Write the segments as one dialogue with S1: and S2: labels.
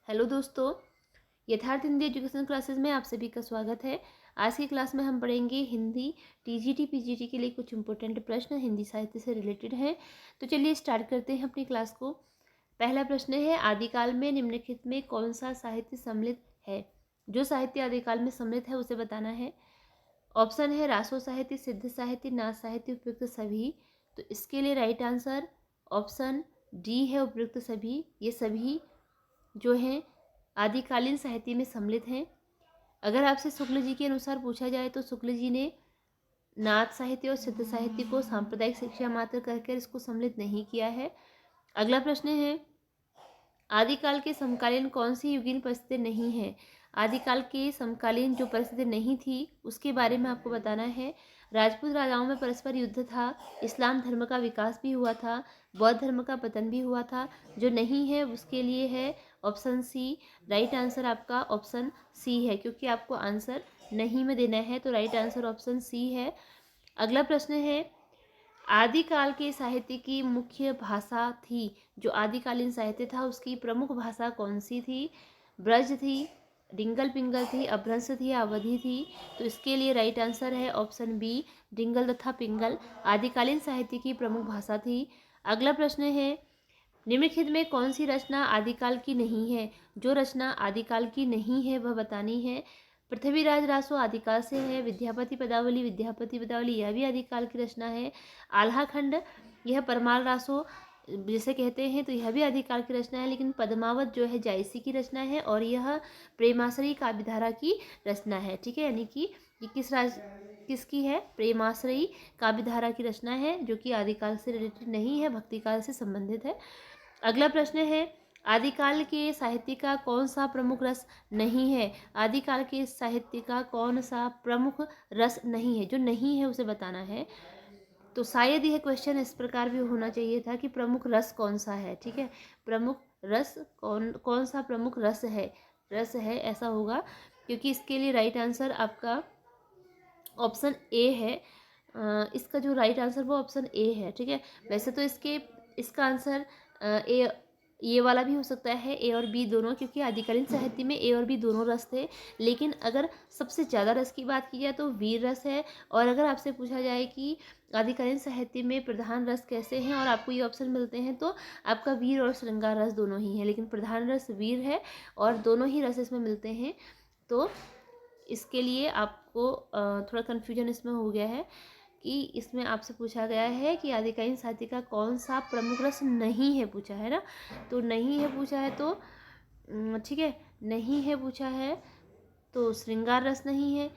S1: Hello दोस्तों, यथार्थ Hindi education classes में आप सभी का स्वागत है। आज की क्लास में हम पढ़ेंगे हिंदी टीजीटी पीजीटी के लिए कुछ इंपॉर्टेंट प्रश्न हिंदी साहित्य से रिलेटेड हैं। तो चलिए स्टार्ट करते हैं अपनी क्लास को। पहला प्रश्न है, आदिकाल में निम्नलिखित में कौन सा साहित्य सम्मिलित है? जो साहित्य आदिकाल में सम्मिलित है उसे बताना है। ऑप्शन है रासो साहित्य, सिद्ध साहित्य, नाथ साहित्य, उपयुक्त सभी। तो इसके लिए राइट आंसर ऑप्शन डी है, उपयुक्त सभी। ये सभी जो हैं आदिकालीन साहित्य में सम्मिलित हैं। अगर आपसे शुक्ल जी के अनुसार पूछा जाए तो शुक्ल जी ने नाथ साहित्य और सिद्ध साहित्य को सांप्रदायिक शिक्षा मात्र कहकर इसको सम्मिलित नहीं किया है। अगला प्रश्न है, आदिकाल के समकालीन कौन सी युगीन परिस्थिति नहीं है? आदिकाल के समकालीन जो परिस्थिति नहीं थी उसके बारे में आपको बताना है। राजपूत राजाओं में परस्पर युद्ध था, इस्लाम धर्म का विकास भी हुआ था, बौद्ध धर्म का पतन भी हुआ था। जो नहीं है उसके लिए है ऑप्शन सी। राइट आंसर आपका ऑप्शन सी है, क्योंकि आपको आंसर नहीं में देना है, तो राइट आंसर ऑप्शन सी है। अगला प्रश्न है, आदिकाल के साहित्य की मुख्य भाषा थी। जो आदिकालीन साहित्य था उसकी प्रमुख भाषा कौन सी थी? ब्रज थी, डिंगल पिंगल थी, अपभ्रंश थी, अवधि थी। तो इसके लिए राइट आंसर है ऑप्शन बी, डिंगल तथा पिंगल आदिकालीन साहित्य की प्रमुख भाषा थी। अगला प्रश्न है, निम्नलिखित में कौन सी रचना आदिकाल की नहीं है? जो रचना आदिकाल की नहीं है वह बतानी है। पृथ्वीराज रासो आदिकाल से है। विद्यापति पदावली यह भी आदिकाल की रचना है। आल्हा खंड यह परमाल रासो जिसे कहते हैं तो यह भी आदिकाल की रचना है। लेकिन पद्मावत जो है जायसी की रचना है और यह प्रेमाश्रयी काव्यधारा की रचना है। ठीक है, यानी कि ये किसकी है? प्रेमाश्रयी काव्यधारा की रचना है, जो कि आदिकाल से रिलेटेड नहीं है, भक्तिकाल से संबंधित है। अगला प्रश्न है, आदिकाल के साहित्य का कौन सा प्रमुख रस नहीं है? आदिकाल के साहित्य का कौन सा प्रमुख रस नहीं है? जो नहीं है उसे बताना है। तो शायद यह क्वेश्चन इस प्रकार भी होना चाहिए था कि प्रमुख रस कौन सा है। ठीक है, प्रमुख रस कौन कौन सा प्रमुख रस है ऐसा होगा, क्योंकि इसके लिए राइट आंसर आपका ऑप्शन ए है। इसका जो राइट आंसर वो ऑप्शन ए है। ठीक है, वैसे तो इसका आंसर ए ये वाला भी हो सकता है, ए और बी दोनों, क्योंकि आदिकालीन साहित्य में ए और बी दोनों रस थे। लेकिन अगर सबसे ज़्यादा रस की बात की जाए तो वीर रस है। और अगर आपसे पूछा जाए कि आदिकालीन साहित्य में प्रधान रस कैसे हैं और आपको ये ऑप्शन मिलते हैं, तो आपका वीर और श्रृंगार रस दोनों ही हैं, लेकिन प्रधान रस वीर है और दोनों ही रस इसमें मिलते हैं। तो इसके लिए आपको थोड़ा कन्फ्यूजन इसमें हो गया है कि इसमें आपसे पूछा गया है कि आदिकालीन साहित्य का कौन सा प्रमुख रस नहीं है, पूछा है ना। तो नहीं है पूछा है, तो ठीक है, नहीं है पूछा है तो श्रृंगार रस नहीं है,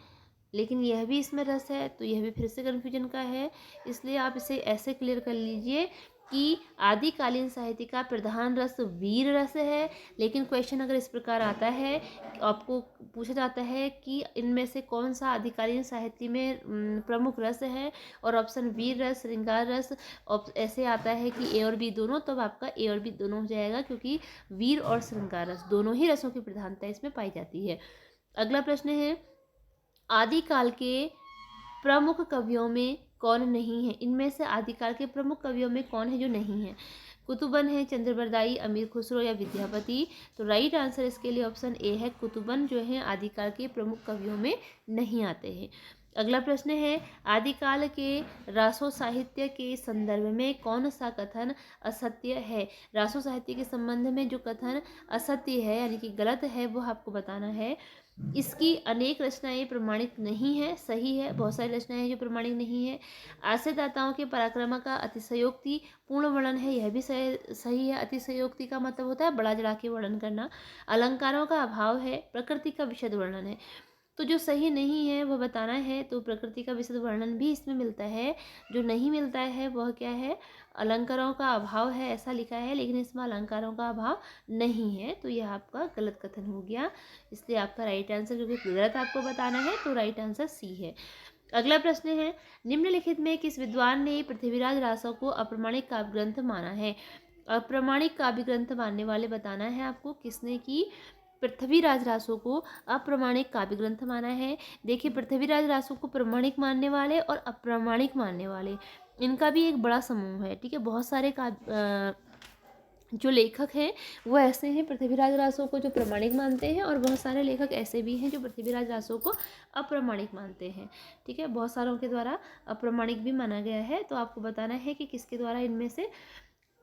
S1: लेकिन यह भी इसमें रस है, तो यह भी फिर से कन्फ्यूजन का है। इसलिए आप इसे ऐसे क्लियर कर लीजिए कि आदिकालीन साहित्य का प्रधान रस वीर रस है। लेकिन क्वेश्चन अगर इस प्रकार आता है, आपको पूछा जाता है कि इनमें से कौन सा आदिकालीन साहित्य में प्रमुख रस है, और ऑप्शन वीर रस, श्रृंगार रस ऐसे आता है कि ए और बी दोनों, तब आपका ए और बी दोनों हो जाएगा, क्योंकि वीर और श्रृंगार रस दोनों ही रसों की प्रधानता इसमें पाई जाती है। अगला प्रश्न है, आदिकाल के प्रमुख कवियों में कौन नहीं है? इनमें से आदिकाल के प्रमुख कवियों में कौन है जो नहीं है? कुतुबन है, चंद्रबरदाई, अमीर खुसरो या विद्यापति। तो राइट आंसर इसके लिए ऑप्शन ए है, कुतुबन जो है आदिकाल के प्रमुख कवियों में नहीं आते हैं। अगला प्रश्न है, आदिकाल के रासो साहित्य के संदर्भ में कौन सा कथन असत्य है? रासो साहित्य के संबंध में जो कथन असत्य है यानी कि गलत है, वो आपको बताना है। इसकी अनेक रचनाएं प्रमाणित नहीं है, सही है, बहुत सारी रचनाएं जो प्रमाणित नहीं है। आश्रयदाताओं के पराक्रम का अतिशयोक्ति पूर्ण वर्णन है, यह भी सही है। अतिशयोक्ति का मतलब होता है बड़ा चढ़ा के वर्णन करना। अलंकारों का अभाव है, प्रकृति का विशद वर्णन है। तो जो सही नहीं है वह बताना है। तो प्रकृति का विशद वर्णन भी इसमें मिलता है, जो नहीं मिलता है वह क्या है? अलंकारों का अभाव है, ऐसा लिखा है, लेकिन इसमें अलंकारों का अभाव नहीं है, तो यह आपका गलत कथन हो गया। इसलिए आपका राइट आंसर, क्योंकि गलत आपको बताना है, तो राइट आंसर सी है। अगला प्रश्न है, निम्नलिखित में किस विद्वान ने पृथ्वीराज रासो को अप्रमाणिक काव्य ग्रंथ माना है? अप्रमाणिक काव्य ग्रंथ मानने वाले बताना है आपको किसने की पृथ्वीराज रासो को अप्रमाणिक काव्य ग्रंथ माना है। देखिए, पृथ्वीराज रासो को प्रमाणिक मानने वाले और अप्रमाणिक मानने वाले, इनका भी एक बड़ा समूह है। ठीक है, बहुत सारे जो लेखक हैं वो ऐसे हैं पृथ्वीराज रासो को जो प्रमाणिक मानते हैं, और बहुत सारे लेखक ऐसे भी हैं जो पृथ्वीराज रासो को अप्रमाणिक मानते हैं। ठीक है, बहुत सारों के द्वारा अप्रमाणिक भी माना गया है, तो आपको बताना है कि किसके द्वारा इनमें से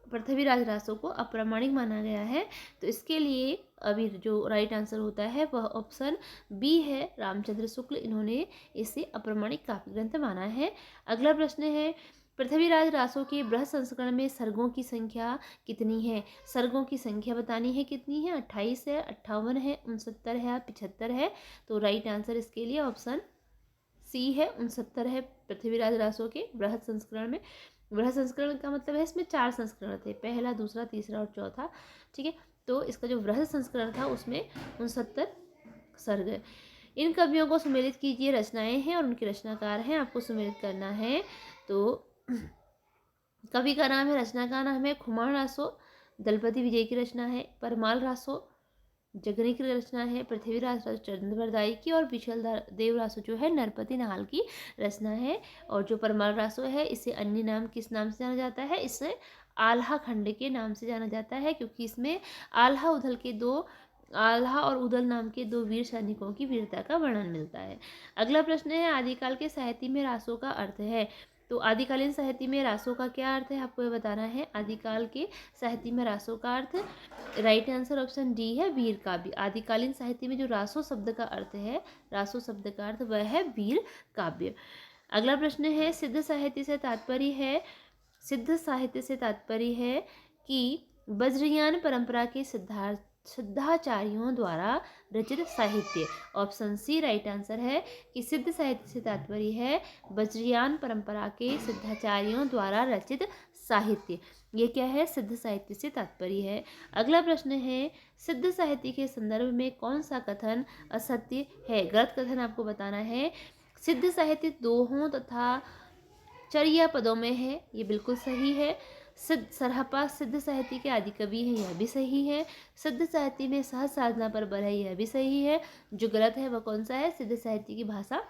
S1: पृथ्वीराज रासो को अप्रामाणिक माना गया है। तो इसके लिए अभी जो राइट आंसर होता है वह ऑप्शन बी है, रामचंद्र शुक्ल। इन्होंने इसे अप्रामाणिक काव्य ग्रंथ माना है। अगला प्रश्न है, पृथ्वीराज रासो के बृहद संस्करण में सर्गों की संख्या कितनी है? सर्गों की संख्या बतानी है कितनी है। 28 है, 58 है, 69 है, 75 है। तो राइट आंसर इसके लिए ऑप्शन सी है, 69 है। पृथ्वीराज रासो के बृहद संस्करण में, बृहद संस्करण का मतलब है इसमें 4 संस्करण थे, पहला, दूसरा, तीसरा और चौथा। ठीक है, तो इसका जो बृहद संस्करण था उसमें 69 सर्ग है। इन कवियों को सुमेलित कीजिए। रचनाएं हैं और उनके रचनाकार हैं, आपको सुमेलित करना है। तो कवि का नाम है, रचना का नाम है खुमान रासो, दलपति विजय की रचना है। परमाल रासो जगनी की रचना है। पृथ्वीराज रासो चंद्रवरदाई की, और विशल देव रासो जो है नरपति नाल की रचना है। और जो परमाल रासो है इसे अन्य नाम किस नाम से जाना जाता है? इसे आल्हा खंड के नाम से जाना जाता है, क्योंकि इसमें आल्हा और उदल नाम के 2 वीर सैनिकों की वीरता का वर्णन मिलता है। अगला प्रश्न है, आदिकाल के साहित्य में रासो का अर्थ है। तो आदिकालीन साहित्य में रासो का क्या अर्थ है, आपको ये बताना है। आदिकाल के साहित्य में रासो का अर्थ, राइट आंसर ऑप्शन डी है, वीर काव्य। आदिकालीन साहित्य में जो रासो शब्द का अर्थ है, रासो शब्द का अर्थ वह है वीर काव्य। अगला प्रश्न है, सिद्ध साहित्य से तात्पर्य है कि वज्रयान परंपरा के सिद्धाचार्यों द्वारा रचित साहित्य। ऑप्शन सी राइट आंसर है कि सिद्ध साहित्य से तात्पर्य है वज्रयान परंपरा के सिद्धाचार्यों द्वारा रचित साहित्य। ये क्या है? सिद्ध साहित्य से तात्पर्य है। अगला प्रश्न है, सिद्ध साहित्य के संदर्भ में कौन सा कथन असत्य है? गलत कथन आपको बताना है। सिद्ध साहित्य दोहों तथा चर्या पदों में है, ये बिल्कुल सही है। सरहपा सिद्ध साहित्य के आदि कवि हैं, यह भी सही है। सिद्ध साहित्य में सहज साधना पर बल है, यह भी सही है। जो गलत है वह कौन सा है? सिद्ध साहित्य की भाषा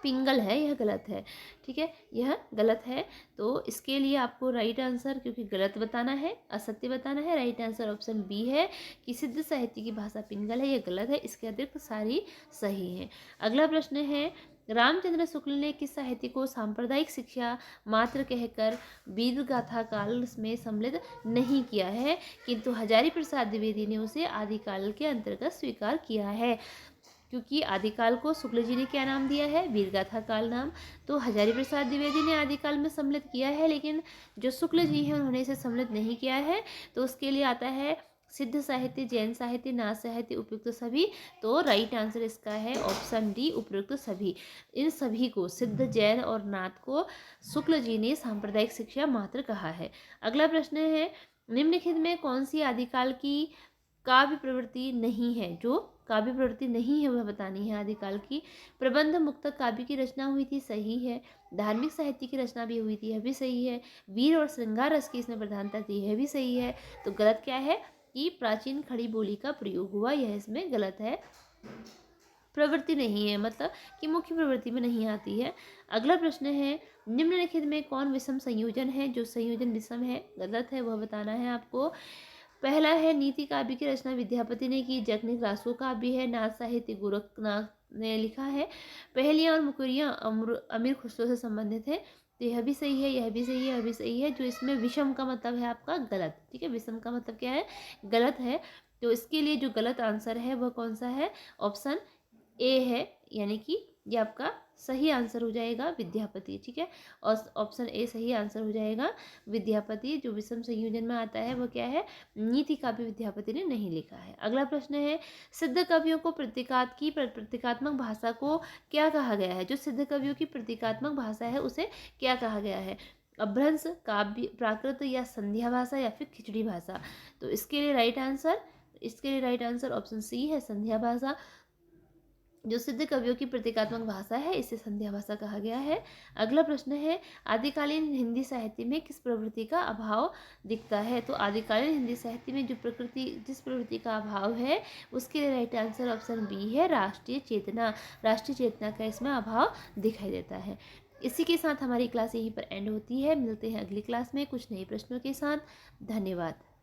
S1: पिंगल है, यह गलत है। ठीक है, यह गलत है। तो इसके लिए आपको राइट आंसर, क्योंकि गलत बताना है, असत्य बताना है, राइट आंसर ऑप्शन बी है कि सिद्ध साहित्य की भाषा पिंगल है, यह गलत है। इसके अतिरिक्त सारी सही है। अगला प्रश्न है, रामचंद्र शुक्ल ने किस साहित्य को सांप्रदायिक शिक्षा मात्र कहकर वीर गाथा काल में सम्मिलित नहीं किया है, किंतु हजारी प्रसाद द्विवेदी ने उसे आदिकाल के अंतर्गत स्वीकार किया है? क्योंकि आदिकाल को शुक्ल जी ने क्या नाम दिया है? वीरगाथा काल नाम। तो हजारी प्रसाद द्विवेदी ने आदिकाल में सम्मिलित किया है, लेकिन जो शुक्ल जी हैं उन्होंने इसे सम्मिलित नहीं किया है। तो उसके लिए आता है सिद्ध साहित्य, जैन साहित्य, नाथ साहित्य, उपयुक्त सभी। तो राइट आंसर इसका है ऑप्शन डी, उपयुक्त सभी। इन सभी को, सिद्ध, जैन और नाथ को शुक्ल जी ने सांप्रदायिक शिक्षा मात्र कहा है। अगला प्रश्न है, निम्नलिखित में कौन सी आदिकाल की काव्य प्रवृत्ति नहीं है? जो काव्य प्रवृत्ति नहीं है वह बतानी है आदिकाल की। प्रबंध मुक्तक काव्य की रचना हुई थी, सही है। धार्मिक साहित्य की रचना भी हुई थी, यह भी सही है। वीर और श्रृंगार रस की इसमें प्रधानता थी, यह भी सही है। तो गलत क्या है कि प्राचीन खड़ी बोली का प्रयोग हुआ, यह इसमें गलत है। प्रवृत्ति नहीं है मतलब कि मुख्य प्रवृत्ति में नहीं आती है। अगला प्रश्न है, निम्नलिखित में कौन विषम संयोजन है? जो संयोजन विषम है, गलत है, वह बताना है आपको। पहला है, नीति काव्य की रचना विद्यापति ने की, जगनिक रासो काव्य है, नाथ साहित्य गोरखनाथ ने लिखा है। पहेलियाँ और मुकुरियाँ अमीर खुसरो से संबंधित है, तो यह भी सही है, यह भी सही है, यह भी सही है। जो इसमें विषम का मतलब है आपका गलत। ठीक है, विषम का मतलब क्या है? गलत है। तो इसके लिए जो गलत आंसर है वह कौन सा है? ऑप्शन ए है, यानी कि ये आपका सही आंसर हो जाएगा, विद्यापति। ठीक है, और ऑप्शन ए सही आंसर हो जाएगा, विद्यापति। जो विषम संयोजन में आता है वह क्या है? नीति काव्य विद्यापति ने नहीं लिखा है। अगला प्रश्न है, सिद्ध कवियों को प्रतीकात्मक भाषा को क्या कहा गया है? जो सिद्ध कवियों की प्रतीकात्मक भाषा है उसे क्या कहा गया है? अभ्रंश, काव्य, प्राकृत या संध्या भाषा या फिर खिचड़ी भाषा? तो इसके लिए राइट आंसर ऑप्शन सी है, संध्या भाषा। जो सिद्ध कवियों की प्रतीकात्मक भाषा है इसे संध्या भाषा कहा गया है। अगला प्रश्न है, आदिकालीन हिंदी साहित्य में किस प्रवृत्ति का अभाव दिखता है? तो आदिकालीन हिंदी साहित्य में जिस प्रवृत्ति का अभाव है उसके लिए राइट आंसर ऑप्शन बी है, राष्ट्रीय चेतना। राष्ट्रीय चेतना का इसमें अभाव दिखाई देता है। इसी के साथ हमारी क्लास यहीं पर एंड होती है। मिलते हैं अगली क्लास में कुछ नए प्रश्नों के साथ। धन्यवाद।